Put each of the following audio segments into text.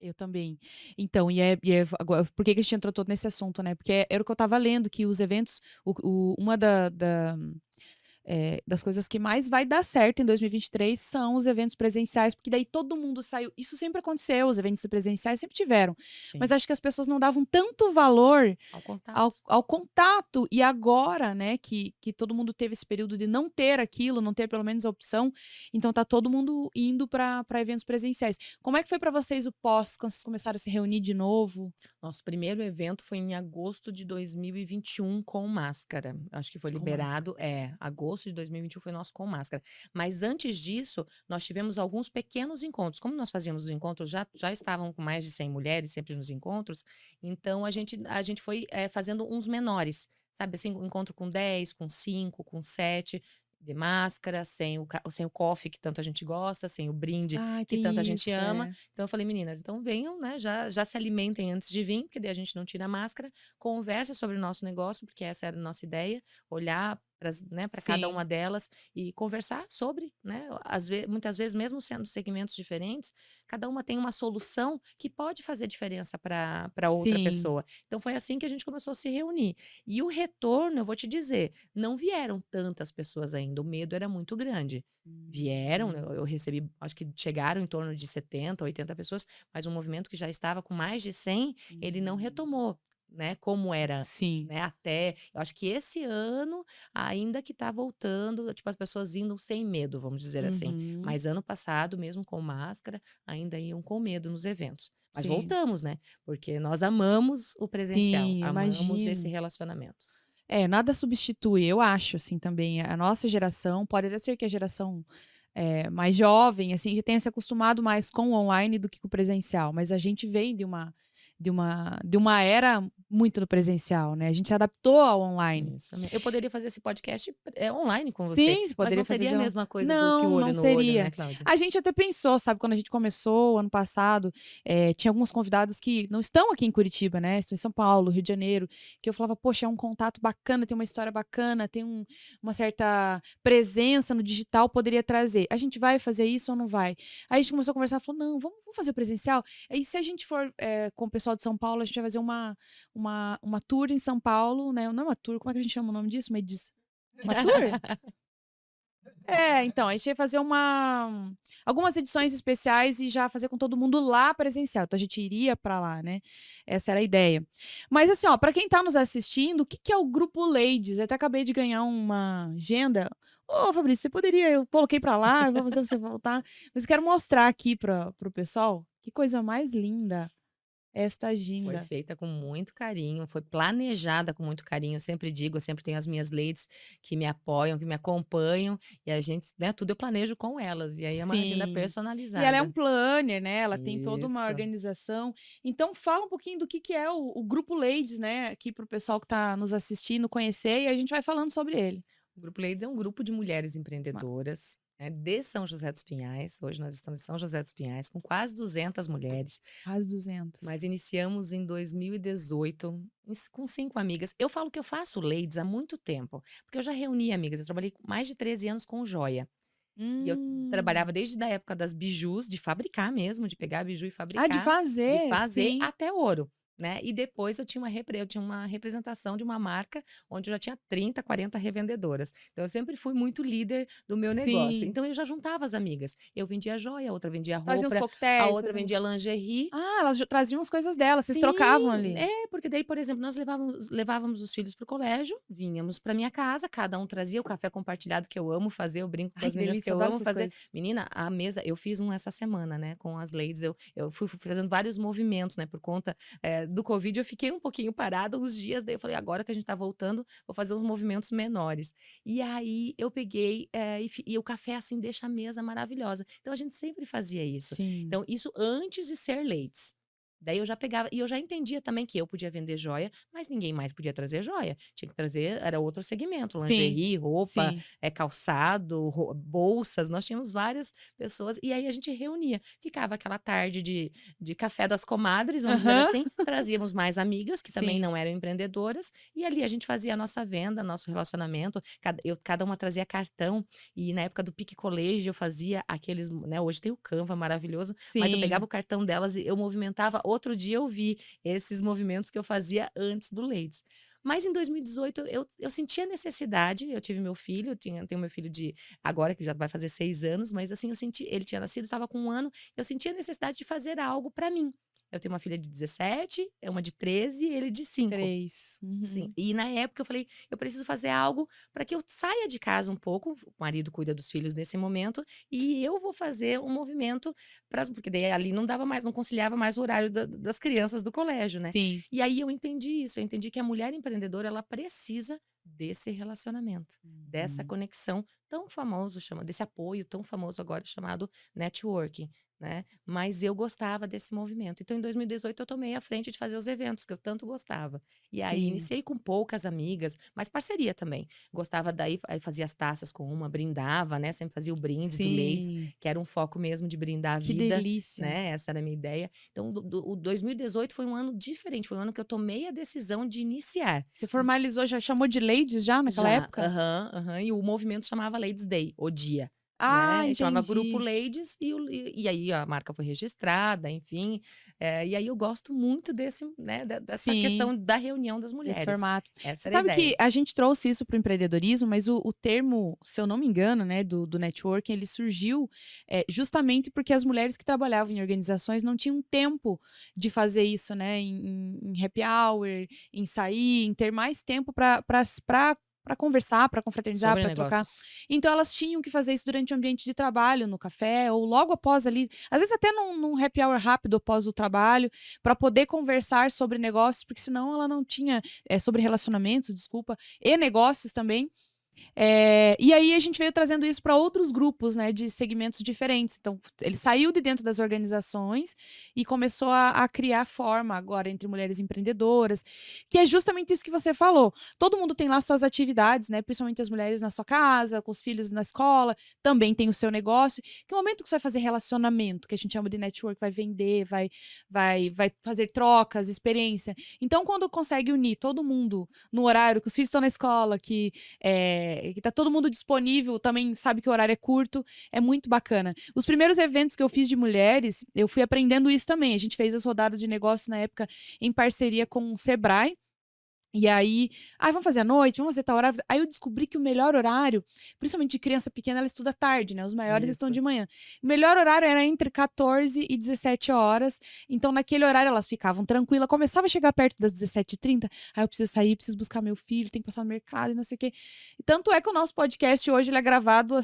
Eu também. Então, agora, por que que a gente entrou todo nesse assunto, né? Porque era o que eu estava lendo, que os eventos, uma das coisas que mais vai dar certo em 2023 são os eventos presenciais, porque daí todo mundo saiu. Isso sempre aconteceu, os eventos presenciais sempre tiveram. Mas Sim, acho que as pessoas não davam tanto valor ao ao, contato. ao contato. E agora, né, que todo mundo teve esse período de não ter aquilo, não ter pelo menos a opção, então tá todo mundo indo para eventos presenciais. Como é que foi para vocês o pós, quando vocês começaram a se reunir de novo? Nosso primeiro evento foi em agosto de 2021 com máscara. Acho que foi Com máscara. liberado, agosto de 2021 foi nosso com máscara. Mas antes disso, nós tivemos alguns pequenos encontros. Como nós fazíamos os encontros, já estavam com mais de 100 mulheres sempre nos encontros, então a gente foi fazendo uns menores. Sabe assim, um encontro com 10, com 5, com 7, de máscara, sem o coffee que tanto a gente gosta, sem o brinde Ai, que tanto a tem gente isso, ama. é. Então eu falei: "Meninas, então venham, né, já se alimentem antes de vir, porque daí a gente não tira a máscara, conversa sobre o nosso negócio", porque essa era a nossa ideia, olhar para cada Sim, uma delas e conversar sobre, né, muitas vezes mesmo sendo segmentos diferentes, cada uma tem uma solução que pode fazer diferença para outra sim. pessoa. Então foi assim que a gente começou a se reunir. E o retorno, eu vou te dizer, não vieram tantas pessoas ainda, o medo era muito grande. Vieram, né, Hum. eu recebi, acho que chegaram em torno de 70, 80 pessoas, mas um movimento que já estava com mais de 100, ele não Hum. retomou, né, como era, Sim. né, até eu acho que esse ano ainda que tá voltando, tipo, as pessoas indo sem medo, vamos dizer assim. Uhum. Mas ano passado, mesmo com máscara, ainda iam com medo nos eventos. Mas Sim. voltamos, né, porque nós amamos o presencial, Sim, amamos esse imagino. relacionamento. É, nada substitui, eu acho, assim, também. A nossa geração, pode até ser que a geração, mais jovem, assim, já tenha se acostumado mais com o online do que com o presencial, mas a gente vem de uma era muito do presencial, né, a gente se adaptou ao online. Isso me Eu poderia fazer esse podcast, online com você, Sim, você mas não poderia fazer seria a de on mesma coisa do que o não, olho não no olho, seria. né, Cláudia? A gente até pensou, sabe, quando a gente começou o ano passado, tinha alguns convidados que não estão aqui em Curitiba, né, estão em São Paulo, Rio de Janeiro, que eu falava: "Poxa, é um contato bacana, tem uma história bacana, tem uma certa presença no digital, poderia trazer. A gente vai fazer isso ou não vai?". Aí a gente começou a conversar, falou: "Não, vamos fazer o presencial? E se a gente for, com o pessoal de São Paulo, a gente vai fazer uma tour em São Paulo, né", não é uma tour, como é que a gente chama o nome disso? Uma tour? É, então, a gente ia fazer algumas edições especiais e já fazer com todo mundo lá presencial, então a gente iria pra lá, né, essa era a ideia. Mas assim, ó, pra quem tá nos assistindo, o que que é o Grupo Ladies? Eu até acabei de ganhar uma agenda. Ô Fabrício, você poderia eu coloquei pra lá, eu vou fazer você voltar, mas eu quero mostrar aqui para o pessoal, que coisa mais linda esta Foi agenda. feita com muito carinho, foi planejada com muito carinho, eu sempre digo, eu sempre tenho as minhas ladies que me apoiam, que me acompanham, e a gente, né, tudo eu planejo com elas, e aí é uma agenda Sim. E ela é um personalizada. planner, né, ela tem toda uma Isso. organização. Então fala um pouquinho do que é o Grupo Ladies, né, aqui para o pessoal que está nos assistindo conhecer e a gente vai falando sobre ele. O Grupo Ladies é um grupo de mulheres Massa. empreendedoras, né, de São José dos Pinhais. Hoje nós estamos em São José dos Pinhais com quase 200 mulheres, Quase 200. mas iniciamos em 2018 com 5 amigas. Eu falo que eu faço Ladies há muito tempo, porque eu já reuni amigas, eu trabalhei mais de 13 anos com joia. E eu trabalhava Hum. desde a época das bijus, de fabricar mesmo, de pegar biju e Ah, de fabricar, de fazer, fazer sim. até ouro, né. E depois eu tinha uma representação de uma marca, onde eu já tinha 30, 40 revendedoras. Então eu sempre fui muito líder do meu negócio. Sim. Então eu já juntava as amigas. Eu vendia joia, a outra vendia Fazia uns roupa, a coquetéis, outra fazia vendia uns lingerie. ah, elas traziam as coisas delas, vocês trocavam Sim, ali. porque daí, por exemplo, nós levávamos os filhos para o colégio, vinhamos para minha casa, cada um trazia o café compartilhado que eu amo fazer, eu brinco com Ai, as que meninas que delícia, eu eu adoro amo essas fazer. coisas. Menina, a mesa eu fiz um essa semana, né, com as ladies, eu fui fazendo vários movimentos, né, por conta, do covid, eu fiquei um pouquinho parada uns dias, daí eu falei: "Agora que a gente tá voltando, vou fazer uns movimentos menores". E aí eu peguei, e o café, assim, deixa a mesa maravilhosa. Então a gente sempre fazia isso. Sim. Então isso antes de ser ladies. Daí eu já pegava e eu já entendia também que eu podia vender joia, mas ninguém mais podia trazer joia. Tinha que trazer, era outro segmento, Sim, lingerie, roupa, sim. calçado, bolsas. Nós tínhamos várias pessoas e aí a gente reunia. Ficava aquela tarde de café das comadres, vamos dizer Aham. assim. Trazíamos mais amigas que também Sim. não eram empreendedoras e ali a gente fazia a nossa venda, nosso relacionamento. Cada uma trazia cartão e na época do Pique Colégio eu fazia aqueles, né? Hoje tem o Canva maravilhoso, mas eu pegava Sim. o cartão delas e eu movimentava. Outro dia eu vi esses movimentos que eu fazia antes do Ladies. Mas em 2018 eu senti a necessidade, eu tive meu filho, tenho meu filho de agora que já vai fazer 6 anos, mas assim, eu senti, ele tinha nascido, estava com 1 ano, eu senti a necessidade de fazer algo para mim. Eu tenho uma filha de 17, uma de 13 e ele de 5. 3. Sim, Uhum. e na época eu falei: "Eu preciso fazer algo para que eu saia de casa um pouco", o marido cuida dos filhos nesse momento, "e eu vou fazer um movimento para porque daí ali não dava mais, não conciliava mais o horário das crianças do colégio, né". Sim. E aí eu entendi isso, eu entendi que a mulher empreendedora ela precisa desse relacionamento, dessa Uhum. conexão tão famoso, chama desse apoio tão famoso agora chamado networking, né. Mas eu gostava desse movimento, então em 2018 eu tomei a frente de fazer os eventos que eu tanto gostava. E aí Sim. iniciei com poucas amigas, mas parceria também. Gostava daí aí fazia as taças com uma, brindava, né, sempre fazia o brinde do Ladies, Sim. que era um foco mesmo de brindar a Que vida, delícia. né, essa era a minha ideia. Então o 2018 foi um ano diferente, foi um ano que eu tomei a decisão de iniciar. Você formalizou, já chamou de ladies já naquela Já, época? aham, aham. E o movimento chamava Ladies Day, o dia, Ah, né, chamava Grupo entendi. Ladies e aí a marca foi registrada, enfim, e aí eu gosto muito desse, né, dessa Sim. questão da reunião das Desse mulheres. formato. Essa Você era a sabe ideia. que a gente trouxe isso para o empreendedorismo, mas o termo, se eu não me engano, né, do networking, ele surgiu, justamente porque as mulheres que trabalhavam em organizações não tinham tempo de fazer isso, né, em happy hour, em sair, em ter mais tempo para conversar, para confraternizar, Sobre para trocar. negócios. Então elas tinham que fazer isso durante o ambiente de trabalho, no café ou logo após ali, às vezes até num happy hour rápido após o trabalho, para poder conversar sobre negócios, porque senão ela não tinha sobre relacionamentos, desculpa, e negócios também. E aí a gente veio trazendo isso para outros grupos, né, de segmentos diferentes. Então, ele saiu de dentro das organizações e começou a criar forma agora entre mulheres empreendedoras, que é justamente isso que você falou. Todo mundo tem lá suas atividades, né, principalmente as mulheres na sua casa, com os filhos na escola, também tem o seu negócio. Que momento que você vai fazer relacionamento, que a gente chama de network, vai vender, vai fazer trocas, experiência. Então, quando consegue unir todo mundo no horário que os filhos estão na escola, que tá todo mundo disponível, também sabe que o horário é curto, é muito bacana. Os primeiros eventos que eu fiz de mulheres, eu fui aprendendo isso também. A gente fez as rodadas de negócios na época em parceria com o Sebrae. E aí, vamos fazer à noite, vamos fazer tal horário. Aí eu descobri que o melhor horário, principalmente de criança pequena, ela estuda tarde, né? Os maiores estão Isso. de manhã. O melhor horário era entre 14 e 17 horas. Então, naquele horário, elas ficavam tranquilas. Começava a chegar perto das 17h30. Aí eu preciso sair, preciso buscar meu filho, tenho que passar no mercado e não sei o quê. E tanto é que o nosso podcast hoje ele é gravado,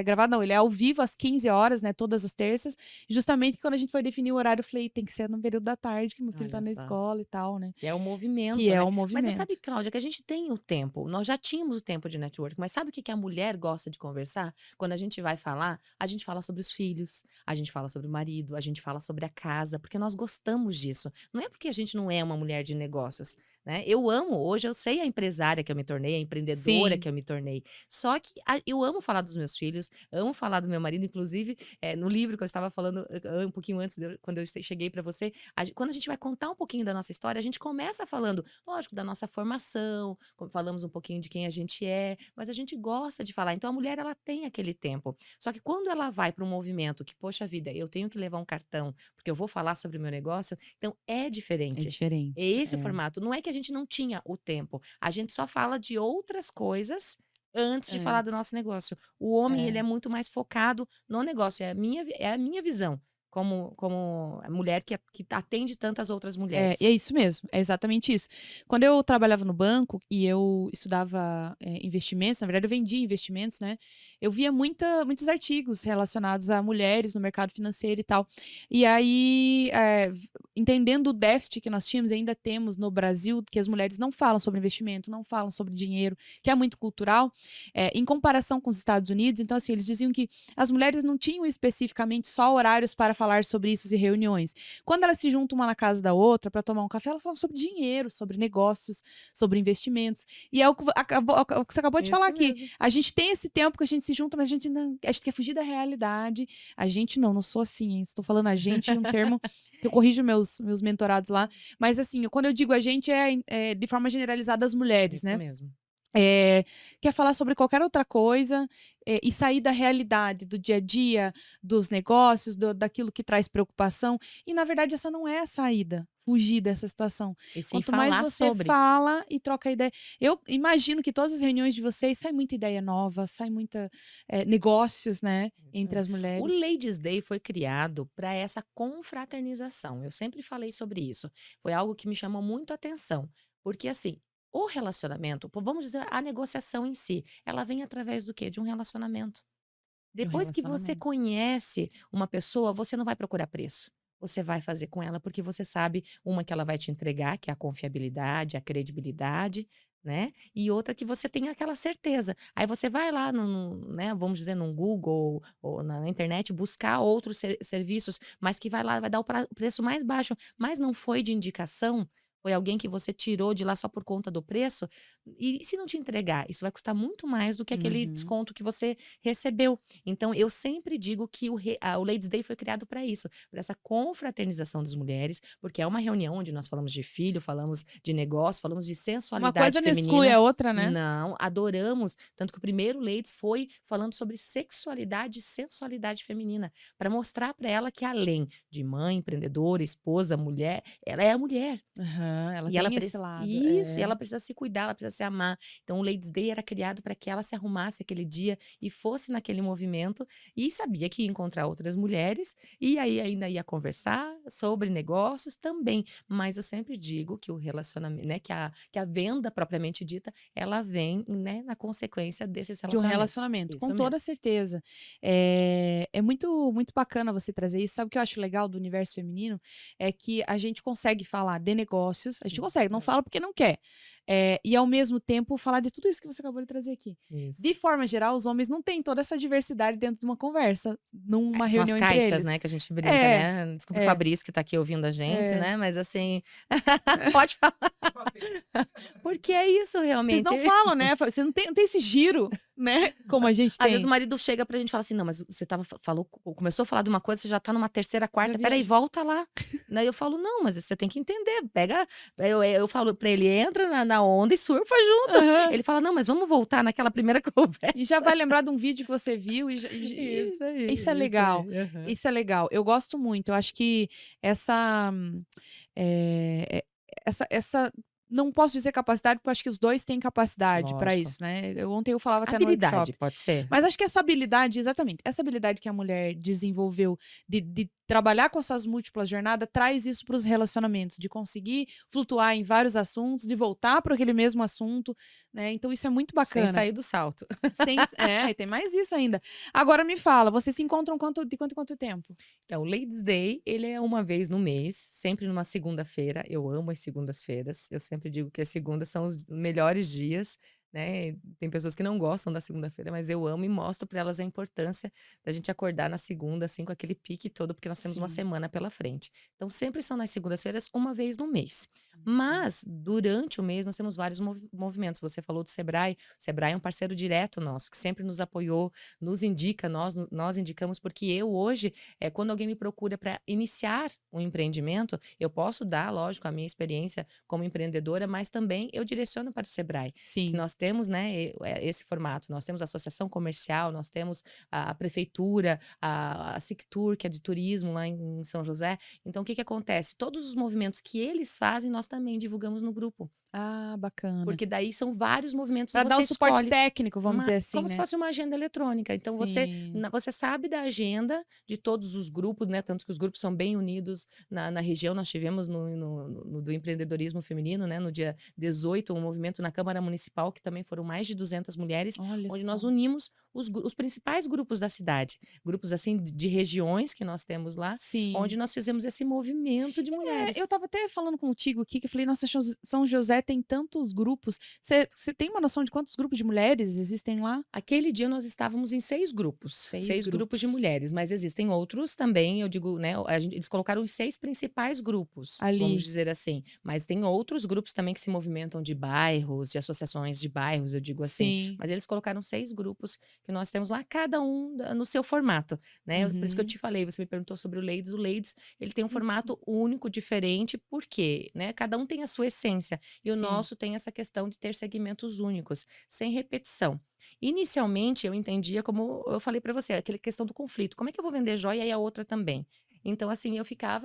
gravado não, ele é ao vivo às 15 horas, né? Todas as terças. Justamente quando a gente foi definir o horário, eu falei, tem que ser no período da tarde, que meu filho tá Olha na só. escola e tal, né? Que é o Que movimento, é né. o Mas você sabe, movimento. Cláudia, que a gente tem o tempo, nós já tínhamos o tempo de network, mas sabe o que que a mulher gosta de conversar? Quando a gente vai falar, a gente fala sobre os filhos, a gente fala sobre o marido, a gente fala sobre a casa, porque nós gostamos disso. Não é porque a gente não é uma mulher de negócios, né. Eu amo, hoje eu sei a empresária que eu me tornei, a empreendedora Sim. que eu me tornei. Só que eu amo falar dos meus filhos, amo falar do meu marido, inclusive, no livro que eu estava falando, um pouquinho antes quando eu cheguei para você, quando a gente vai contar um pouquinho da nossa história, a gente começa falando, lógico, da nossa formação, falamos um pouquinho de quem a gente é, mas a gente gosta de falar. Então a mulher ela tem aquele tempo. Só que quando ela vai para um movimento que, poxa vida, eu tenho que levar um cartão, porque eu vou falar sobre o meu negócio, então é É diferente. É diferente, esse o formato. Não é que a gente não tinha o tempo, a gente só fala de outras coisas antes de falar do antes. nosso negócio. O homem, ele É. é muito mais focado no negócio, é a minha visão. Como a mulher que atende tantas outras É mulheres. isso mesmo, é exatamente isso. Quando eu trabalhava no banco e eu estudava, investimentos, na verdade eu vendia investimentos, né, eu via muitos artigos relacionados a mulheres no mercado financeiro e tal. E aí, entendendo o déficit que nós tínhamos e ainda temos no Brasil, que as mulheres não falam sobre investimento, não falam sobre dinheiro, que é muito cultural, em comparação com os Estados Unidos, então assim, eles diziam que as mulheres não tinham especificamente só horários para falar sobre isso em reuniões. Quando elas se juntam uma na casa da outra para tomar um café, elas falam sobre dinheiro, sobre negócios, sobre investimentos. E é o que o que você acabou de falar Isso aqui. mesmo. A gente tem esse tempo que a gente se junta, mas a gente quer fugir da realidade. A gente não sou assim, hein? Estou falando a gente, um termo que eu corrijo meus mentorados lá. Mas assim, quando eu digo a gente, é de forma generalizada as mulheres, Isso né? mesmo. Quer falar sobre qualquer outra coisa, e sair da realidade, do dia a dia, dos negócios, daquilo que traz preocupação. E, na verdade, essa não é a saída, fugir dessa situação. E sim Quanto mais falar você sobre. fala e troca ideia. Eu imagino que todas as reuniões de vocês sai muita ideia nova, sai muita negócios, né, Isso entre mesmo. as O mulheres. Ladies Day foi criado para essa confraternização. Eu sempre falei sobre isso. Foi algo que me chamou muito a atenção, porque assim, o relacionamento, vamos dizer, a negociação em si, ela vem através do quê? De um relacionamento. De um Depois que você relacionamento. conhece uma pessoa, você não vai procurar preço. Você vai fazer com ela porque você sabe, uma que ela vai te entregar, que é a confiabilidade, a credibilidade, né? E outra que você tem aquela certeza. Aí você vai lá né, vamos dizer, num Google ou na internet buscar outros serviços, mas que vai lá, vai dar o preço mais baixo, mas não foi de indicação, foi alguém que você tirou de lá só por conta do preço. E se não te entregar, isso vai custar muito mais do que aquele Uhum. desconto que você recebeu. Então, eu sempre digo que o Ladies Day foi criado para isso, para essa confraternização das mulheres, porque é uma reunião onde nós falamos de filho, falamos de negócio, falamos de Uma coisa sensualidade não exclui feminina. a outra, né? Não, adoramos. Tanto que o primeiro Ladies foi falando sobre sexualidade e sensualidade feminina, para mostrar para ela que além de mãe, empreendedora, esposa, mulher, ela é a mulher. Aham, ela E ela tem esse preci lado. Isso, e É. ela precisa se cuidar, ela precisa se amar. Então o Ladies Day era criado para que ela se arrumasse aquele dia e fosse naquele movimento, e sabia que ia encontrar outras mulheres, e aí ainda ia conversar sobre negócios também. Mas eu sempre digo que o relacionamento, né, que a venda propriamente dita, ela vem, né, na consequência desses De um relacionamentos. relacionamento, com Isso toda mesmo. certeza. É muito bacana você trazer isso. Sabe o que eu acho legal do universo feminino? É que a gente consegue falar de negócios, a gente Isso consegue, não mesmo. fala porque não quer. E ao mesmo tempo falar de tudo isso que você acabou de trazer aqui. Isso. De forma geral, os homens não têm toda essa diversidade dentro de uma conversa, numa São as reunião entre caixas, eles. né, que a gente brinca, É, né. Desculpa o é, Fabrício que tá aqui ouvindo a gente, é. né, mas assim pode falar. Porque é isso Vocês realmente. não falam, né? Você não tem esse giro, né? Como a gente Às vezes o tem. marido chega pra gente e fala assim: "Não, mas você estava falou começou a falar de uma coisa, você já tá numa terceira, Já quarta, espera aí, viaja. volta lá". Daí eu falo: "Não, mas você tem que entender, pega". Eu falo pra ele: "Entra na onda e surfa junto". Aham. Ele fala: "Não, mas vamos voltar naquela primeira E já conversa". vai lembrar de um vídeo que você viu Isso isso é aí, isso legal, aí. Aham. isso é legal. Eu gosto muito, eu acho que essa, essa não posso dizer capacidade, porque eu acho que os 2 têm capacidade para Lógico. isso, né. Ontem eu falava até no Habilidade, workshop. pode ser? Mas acho que essa habilidade exatamente, essa habilidade que a mulher desenvolveu de trabalhar com as suas múltiplas jornadas, traz isso para os relacionamentos, de conseguir flutuar em vários assuntos, de voltar para aquele mesmo assunto, né, então isso é muito Sem bacana. sair do salto. E tem mais isso ainda. Agora me fala, vocês se encontram de quanto em quanto tempo? Então, o Ladies Day, ele é uma vez no mês, sempre numa segunda-feira. Eu amo as segundas-feiras. Eu sempre digo que as segundas são os melhores dias, né? Tem pessoas que não gostam da segunda-feira, mas eu amo e mostro para elas a importância da gente acordar na segunda, assim, com aquele pique todo, porque nós temos uma Sim. semana pela frente. Então, sempre são nas segundas-feiras, uma vez no mês. Uhum. Mas, durante o mês, nós temos vários movimentos. Você falou do Sebrae. O Sebrae é um parceiro direto nosso, que sempre nos apoiou, nos indica, nós indicamos, porque eu hoje quando alguém me procura para iniciar um empreendimento, eu posso dar, lógico, a minha experiência como empreendedora, mas também eu direciono para o Sebrae, que Sim. nós temos, né, esse formato. Nós temos a associação comercial, nós temos a prefeitura, a Sictur, que é de turismo lá em São José. Então, o que que acontece? Todos os movimentos que eles fazem, nós também divulgamos no grupo. Ah, bacana. Porque daí são vários movimentos e Pra dar você o suporte escolhe. técnico, vamos dizer assim, Como se né. fosse uma agenda eletrônica. Então Sim. você sabe da agenda de todos os grupos, né, tanto que os grupos são bem unidos na região. Nós tivemos no do empreendedorismo feminino, né, no dia 18 um movimento na Câmara Municipal, que também foram mais de 200 mulheres, Olha onde nós só. unimos os principais grupos da cidade, grupos assim de regiões que nós temos lá, Sim. onde nós fizemos esse movimento de É, eu mulheres. estava até falando contigo aqui, que eu falei: "Nossa, São José tem tantos grupos". Você tem uma noção de quantos grupos de mulheres existem lá? Aquele dia nós estávamos em 6 grupos, 6 6 grupos de grupos. mulheres, mas existem outros também, eu digo, né, eles colocaram os 6 principais grupos, vamos Ali. dizer assim, mas tem outros grupos também que se movimentam de bairros, de associações de bairros, eu digo assim, Sim. mas eles colocaram 6 grupos que nós temos lá, cada um no seu formato, né, por isso que eu Uhum. te falei, você me perguntou sobre o Ladies, ele tem um Uhum. formato único, diferente, por quê? Né, cada um tem a sua essência, e o Sim. nosso tem essa questão de ter segmentos únicos, sem repetição. Inicialmente, eu entendia como eu falei para você, aquela questão do conflito, como é que eu vou vender joia e a outra também? Então, assim,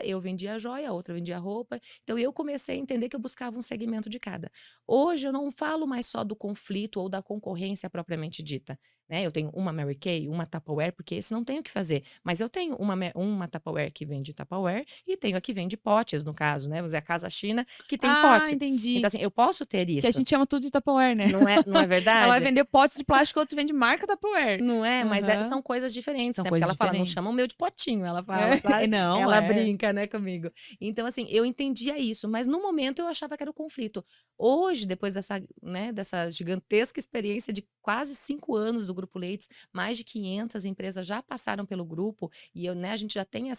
eu vendia a joia, a outra vendia roupa, então eu comecei a entender que eu buscava um segmento de cada. Hoje eu não falo mais só do conflito ou da concorrência propriamente dita, né, eu tenho uma Mary Kay, uma Tupperware, porque esse não tenho o que fazer, mas eu tenho uma Tupperware que vende Tupperware e tenho a que vende potes, no caso, né, vamos dizer, a Casa China que tem Ah, pote. Então, entendi. assim, eu posso ter Que a isso, gente chama tudo de Tupperware, né. não é Ela vai verdade? vender potes de plástico, outro vende marca Tupperware. Não é? Mas, Aham. são coisas diferentes, São né, porque coisas ela fala: "Não diferentes. chama o meu de potinho", ela fala, É, sabe. não, Ela é. brinca, né, comigo. Então, assim, eu entendia isso, mas no momento eu achava que era o conflito. Hoje, depois dessa, né, dessa gigantesca experiência de quase 5 anos do Grupo Leites, mais de 500 empresas já passaram pelo grupo e eu, né, a gente já tem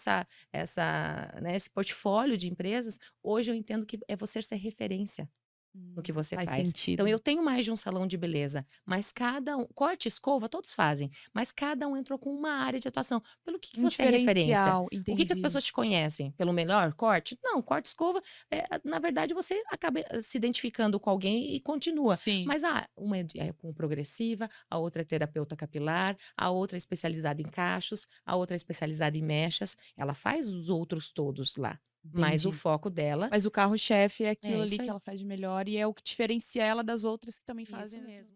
né, esse portfólio de empresas, hoje eu entendo que é você ser referência no que você Faz faz. Então eu sentido. tenho mais de um salão de beleza, mas cada um corte e escova todos fazem, mas cada um entrou com uma área de atuação. Pelo que Um você é referência? diferencial, O que as entendi. pessoas te conhecem? Pelo melhor corte? Não, corte e escova, na verdade você acaba, se identificando com alguém e continua. Sim. Mas, uma é com progressiva, a outra é terapeuta capilar, a outra é especializada em cachos, a outra é especializada em mechas, ela faz os outros todos lá, mas o Entendi. foco dela Mas o carro-chefe é aquilo é ali isso que aí. ela faz de melhor e é o que diferencia ela das outras que também Isso fazem a mesma mesmo.